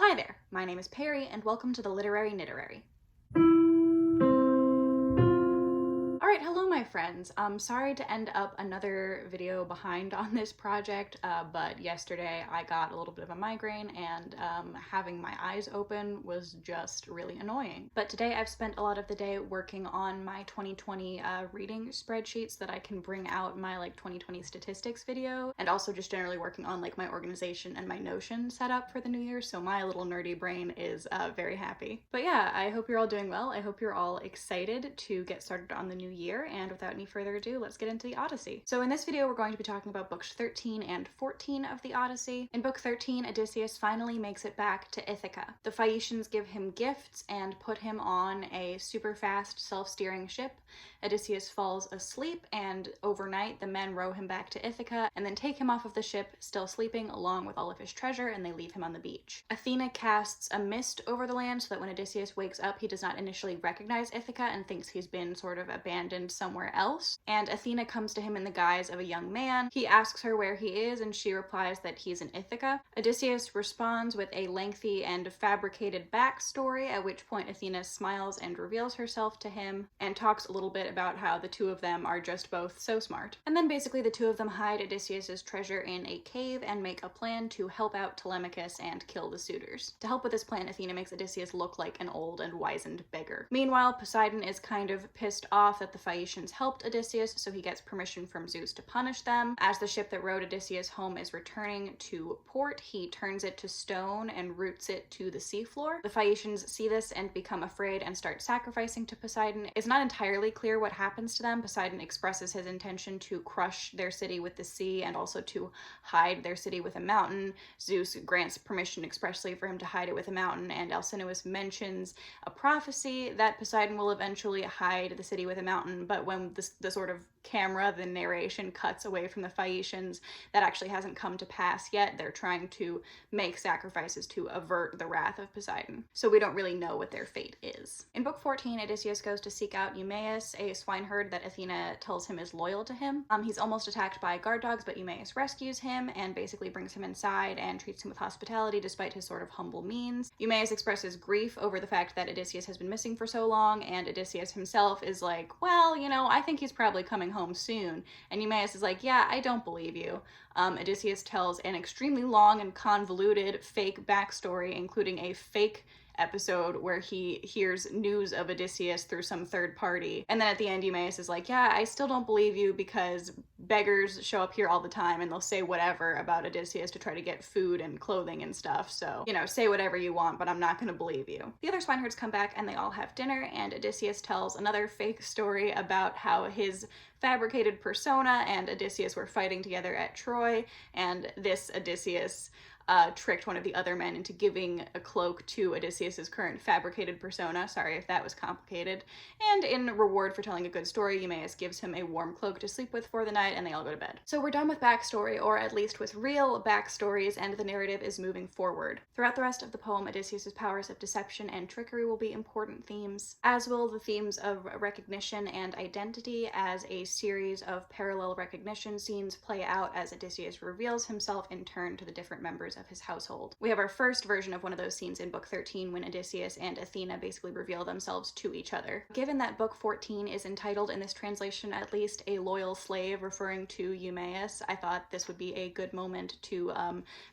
hi there, my name is Perry, and welcome to the Literary Knitterary. Alright, hello my friends. I'm sorry to end up another video behind on this project, but yesterday I got a little bit of a migraine and having my eyes open was just really annoying. But today I've spent a lot of the day working on my 2020 reading spreadsheets that I can bring out my 2020 statistics video, and also just generally working on my organization and my Notion setup for the new year, so my little nerdy brain is very happy. But yeah, I hope you're all doing well. I hope you're all excited to get started on the new year, and without any further ado, let's get into the Odyssey. So in this video, we're going to be talking about books 13 and 14 of the Odyssey. In book 13, Odysseus finally makes it back to Ithaca. The Phaeacians give him gifts and put him on a super fast self-steering ship. Odysseus falls asleep, and overnight the men row him back to Ithaca and then take him off of the ship, still sleeping, along with all of his treasure, and they leave him on the beach. Athena casts a mist over the land so that when Odysseus wakes up, he does not initially recognize Ithaca and thinks he's been sort of abandoned somewhere else. And Athena comes to him in the guise of a young man. He asks her where he is, and she replies that he's in Ithaca. Odysseus responds with a lengthy and fabricated backstory, at which point Athena smiles and reveals herself to him and talks a little bit about how the two of them are just both so smart. And then basically the two of them hide Odysseus's treasure in a cave and make a plan to help out Telemachus and kill the suitors. To help with this plan, Athena makes Odysseus look like an old and wizened beggar. Meanwhile, Poseidon is kind of pissed off that the Phaeacians helped Odysseus, so he gets permission from Zeus to punish them. As the ship that rowed Odysseus home is returning to port, he turns it to stone and roots it to the seafloor. The Phaeacians see this and become afraid and start sacrificing to Poseidon. It's not entirely clear what happens to them. Poseidon expresses his intention to crush their city with the sea and also to hide their city with a mountain. Zeus grants permission expressly for him to hide it with a mountain, and Alcinous mentions a prophecy that Poseidon will eventually hide the city with a mountain, but when the sort of camera, the narration, cuts away from the Phaeacians, that actually hasn't come to pass yet. They're trying to make sacrifices to avert the wrath of Poseidon, so we don't really know what their fate is. In book 14, Odysseus goes to seek out Eumaeus, a swineherd that Athena tells him is loyal to him. He's almost attacked by guard dogs, but Eumaeus rescues him and basically brings him inside and treats him with hospitality despite his sort of humble means. Eumaeus expresses grief over the fact that Odysseus has been missing for so long, and Odysseus himself is like, well, I think he's probably coming home soon. And Eumaeus is like, yeah, I don't believe you. Odysseus tells an extremely long and convoluted fake backstory, including a fake episode where he hears news of Odysseus through some third party. And then at the end, Eumaeus is like, yeah, I still don't believe you because beggars show up here all the time and they'll say whatever about Odysseus to try to get food and clothing and stuff. So, say whatever you want, but I'm not gonna believe you. The other swineherds come back and they all have dinner, and Odysseus tells another fake story about how his fabricated persona and Odysseus were fighting together at Troy, and this Odysseus tricked one of the other men into giving a cloak to Odysseus's current fabricated persona. Sorry if that was complicated. And in reward for telling a good story, Eumaeus gives him a warm cloak to sleep with for the night, and they all go to bed. So we're done with backstory, or at least with real backstories, and the narrative is moving forward. Throughout the rest of the poem, Odysseus's powers of deception and trickery will be important themes, as will the themes of recognition and identity, as a series of parallel recognition scenes play out as Odysseus reveals himself in turn to the different members of his household. We have our first version of one of those scenes in book 13 when Odysseus and Athena basically reveal themselves to each other. Given that book 14 is entitled, in this translation at least, A Loyal Slave, referring to Eumaeus, I thought this would be a good moment to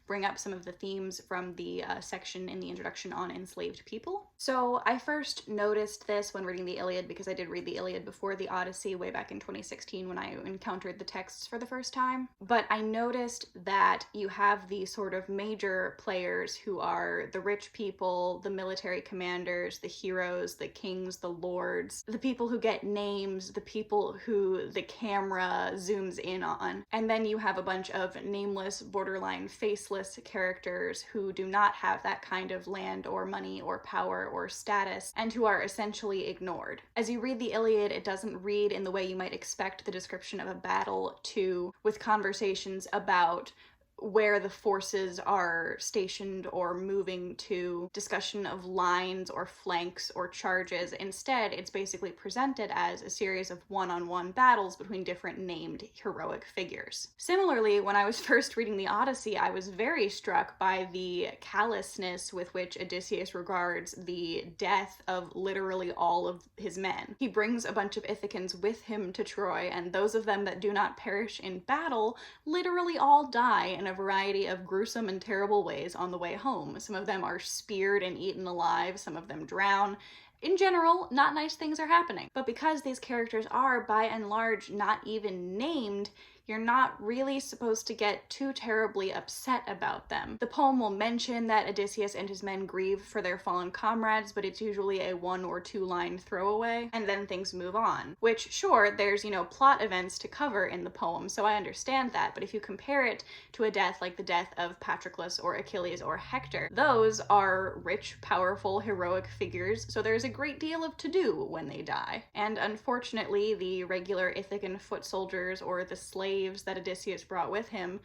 bring up some of the themes from the section in the introduction on enslaved people. So I first noticed this when reading the Iliad, because I did read the Iliad before the Odyssey way back in 2016 when I encountered the texts for the first time. But I noticed that you have the sort of major players who are the rich people, the military commanders, the heroes, the kings, the lords, the people who get names, the people who the camera zooms in on. And then you have a bunch of nameless, borderline faceless characters who do not have that kind of land or money or power or status, and who are essentially ignored. As you read the Iliad, it doesn't read in the way you might expect the description of a battle to, with conversations about where the forces are stationed or moving to, discussion of lines or flanks or charges. Instead, it's basically presented as a series of one-on-one battles between different named heroic figures. Similarly, when I was first reading the Odyssey, I was very struck by the callousness with which Odysseus regards the death of literally all of his men. He brings a bunch of Ithacans with him to Troy, and those of them that do not perish in battle literally all die in a variety of gruesome and terrible ways on the way home. Some of them are speared and eaten alive, some of them drown. In general, not nice things are happening. But because these characters are, by and large, not even named, you're not really supposed to get too terribly upset about them. The poem will mention that Odysseus and his men grieve for their fallen comrades, but it's usually a 1 or 2 line throwaway, and then things move on. Which, sure, there's, plot events to cover in the poem, so I understand that, but if you compare it to a death like the death of Patroclus or Achilles or Hector, those are rich, powerful, heroic figures, so there's a great deal of to-do when they die. And unfortunately, the regular Ithacan foot soldiers or the slaves that Odysseus brought with him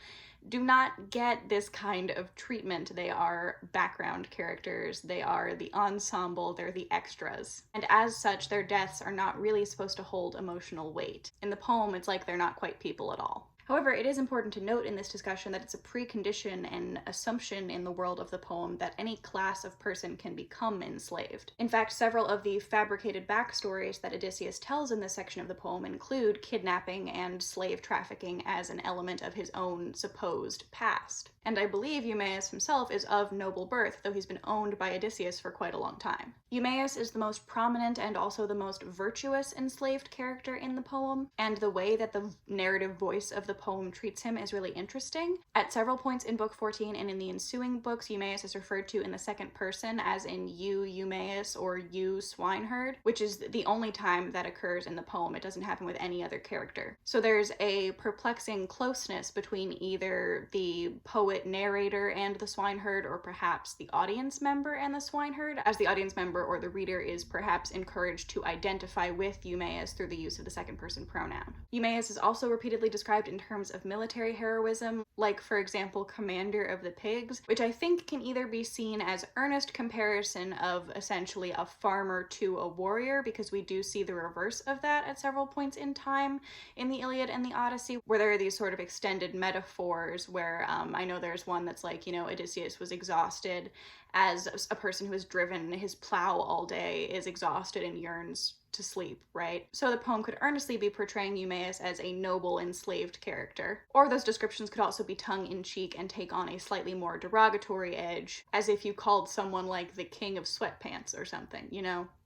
do not get this kind of treatment. They are background characters, they are the ensemble, they're the extras. And as such, their deaths are not really supposed to hold emotional weight. In the poem, it's like they're not quite people at all. However, it is important to note in this discussion that it's a precondition and assumption in the world of the poem that any class of person can become enslaved. In fact, several of the fabricated backstories that Odysseus tells in this section of the poem include kidnapping and slave trafficking as an element of his own supposed past. And I believe Eumaeus himself is of noble birth, though he's been owned by Odysseus for quite a long time. Eumaeus is the most prominent and also the most virtuous enslaved character in the poem, and the way that the narrative voice of the poem treats him is really interesting. At several points in Book 14 and in the ensuing books, Eumaeus is referred to in the second person as in you, Eumaeus, or you, swineherd, which is the only time that occurs in the poem. It doesn't happen with any other character. So there's a perplexing closeness between either the poet narrator and the swineherd, or perhaps the audience member and the swineherd, as the audience member or the reader is perhaps encouraged to identify with Eumaeus through the use of the second person pronoun. Eumaeus is also repeatedly described in terms of military heroism, like, for example, Commander of the Pigs, which I think can either be seen as earnest comparison of essentially a farmer to a warrior, because we do see the reverse of that at several points in time in the Iliad and the Odyssey, where there are these sort of extended metaphors where I know there's one that's like, Odysseus was exhausted as a person who has driven his plow all day is exhausted and yearns to sleep, right? So the poem could earnestly be portraying Eumaeus as a noble enslaved character. Or those descriptions could also be tongue-in-cheek and take on a slightly more derogatory edge, as if you called someone like the king of sweatpants or something,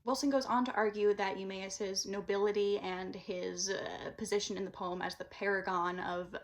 Wilson goes on to argue that Eumaeus's nobility and his position in the poem as the paragon of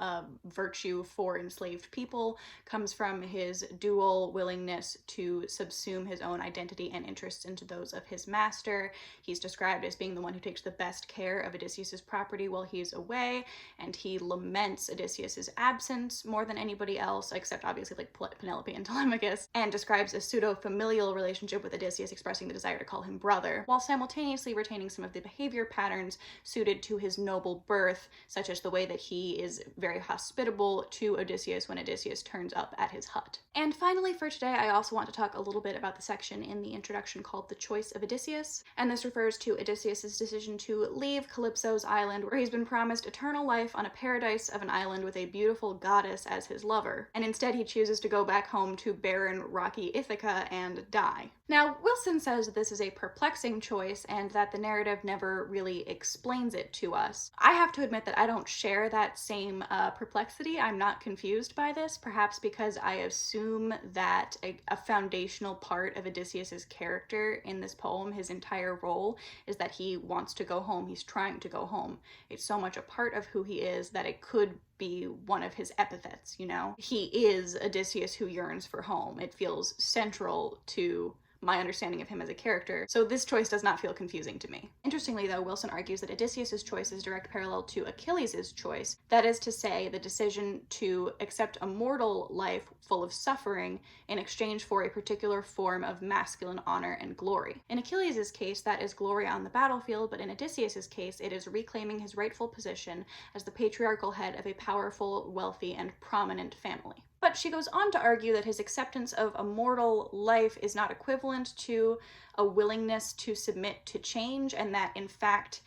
virtue for enslaved people comes from his dual willingness to subsume his own identity and interests into those of his master. He's described as being the one who takes the best care of Odysseus's property while he's away, and he laments Odysseus's absence more than anybody else, except obviously like Penelope and Telemachus, and describes a pseudo-familial relationship with Odysseus, expressing the desire to call him brother, while simultaneously retaining some of the behavior patterns suited to his noble birth, such as the way that he is very hospitable to Odysseus when Odysseus turns up at his hut. And finally for today, I also want to talk a little bit about the section in the introduction called The Choice of Odysseus, and this refers to Odysseus's decision to leave Calypso's island, where he's been promised eternal life on a paradise of an island with a beautiful goddess as his lover, and instead he chooses to go back home to barren, rocky Ithaca and die. Now, Wilson says that this is a perplexing choice and that the narrative never really explains it to us. I have to admit that I don't share that same perplexity. I'm not confused by this, perhaps because I assume that a foundational part of Odysseus's character in this poem, his entire role, is that he wants to go home. He's trying to go home. It's so much a part of who he is that it could be one of his epithets, He is Odysseus who yearns for home. It feels central to my understanding of him as a character, so this choice does not feel confusing to me. Interestingly though, Wilson argues that Odysseus's choice is direct parallel to Achilles' choice, that is to say, the decision to accept a mortal life full of suffering in exchange for a particular form of masculine honor and glory. In Achilles' case, that is glory on the battlefield, but in Odysseus' case, it is reclaiming his rightful position as the patriarchal head of a powerful, wealthy, and prominent family. But she goes on to argue that his acceptance of a mortal life is not equivalent to a willingness to submit to change, and that in fact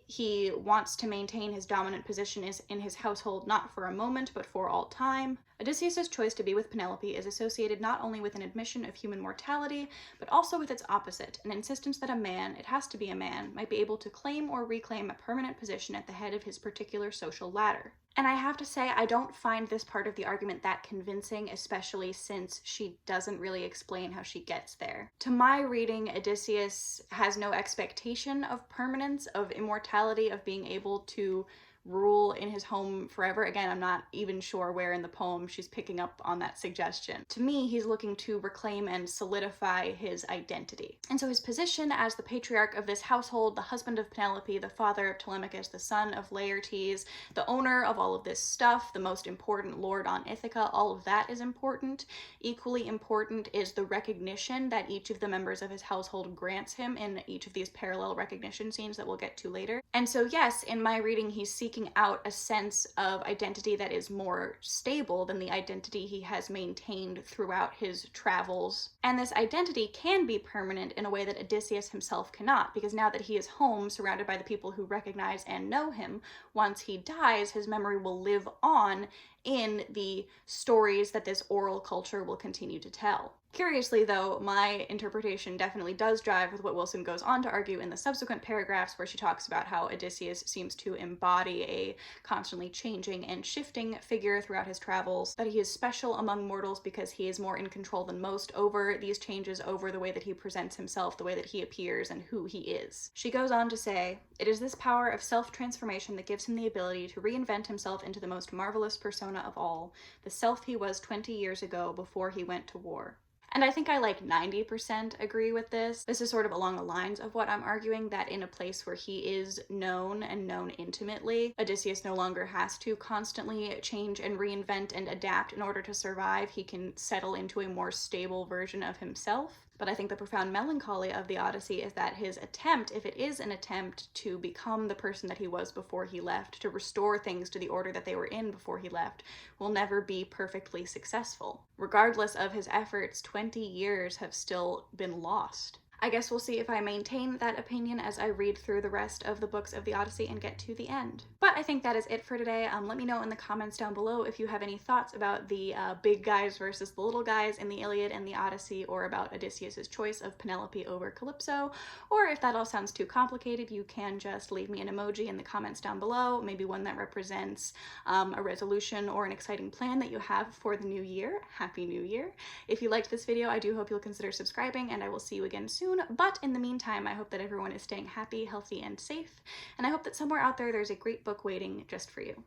he wants to maintain his dominant position in his household not for a moment but for all time. Odysseus's choice to be with Penelope is associated not only with an admission of human mortality, but also with its opposite, an insistence that a man, it has to be a man, might be able to claim or reclaim a permanent position at the head of his particular social ladder. And I have to say, I don't find this part of the argument that convincing, especially since she doesn't really explain how she gets there. To my reading, Odysseus has no expectation of permanence, of immortality, of being able to rule in his home forever. Again, I'm not even sure where in the poem she's picking up on that suggestion. To me, he's looking to reclaim and solidify his identity. And so his position as the patriarch of this household, the husband of Penelope, the father of Telemachus, the son of Laertes, the owner of all of this stuff, the most important lord on Ithaca, all of that is important. Equally important is the recognition that each of the members of his household grants him in each of these parallel recognition scenes that we'll get to later. And so yes, in my reading, he's seeking out a sense of identity that is more stable than the identity he has maintained throughout his travels. And this identity can be permanent in a way that Odysseus himself cannot, because now that he is home, surrounded by the people who recognize and know him, once he dies, his memory will live on in the stories that this oral culture will continue to tell. Curiously, though, my interpretation definitely does jive with what Wilson goes on to argue in the subsequent paragraphs, where she talks about how Odysseus seems to embody a constantly changing and shifting figure throughout his travels, that he is special among mortals because he is more in control than most over these changes, over the way that he presents himself, the way that he appears, and who he is. She goes on to say, "It is this power of self-transformation that gives him the ability to reinvent himself into the most marvelous persona of all, the self he was 20 years ago before he went to war." And I think I like 90% agree with this. This is sort of along the lines of what I'm arguing, that in a place where he is known and known intimately, Odysseus no longer has to constantly change and reinvent and adapt in order to survive. He can settle into a more stable version of himself. But I think the profound melancholy of the Odyssey is that his attempt, if it is an attempt to become the person that he was before he left, to restore things to the order that they were in before he left, will never be perfectly successful. Regardless of his efforts, 20 years have still been lost. I guess we'll see if I maintain that opinion as I read through the rest of the books of the Odyssey and get to the end. But I think that is it for today. Let me know in the comments down below if you have any thoughts about the big guys versus the little guys in the Iliad and the Odyssey, or about Odysseus's choice of Penelope over Calypso, or if that all sounds too complicated, you can just leave me an emoji in the comments down below, maybe one that represents a resolution or an exciting plan that you have for the new year. Happy New Year! If you liked this video, I do hope you'll consider subscribing, and I will see you again soon. But in the meantime, I hope that everyone is staying happy, healthy, and safe, and I hope that somewhere out there there's a great book waiting just for you.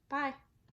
Bye!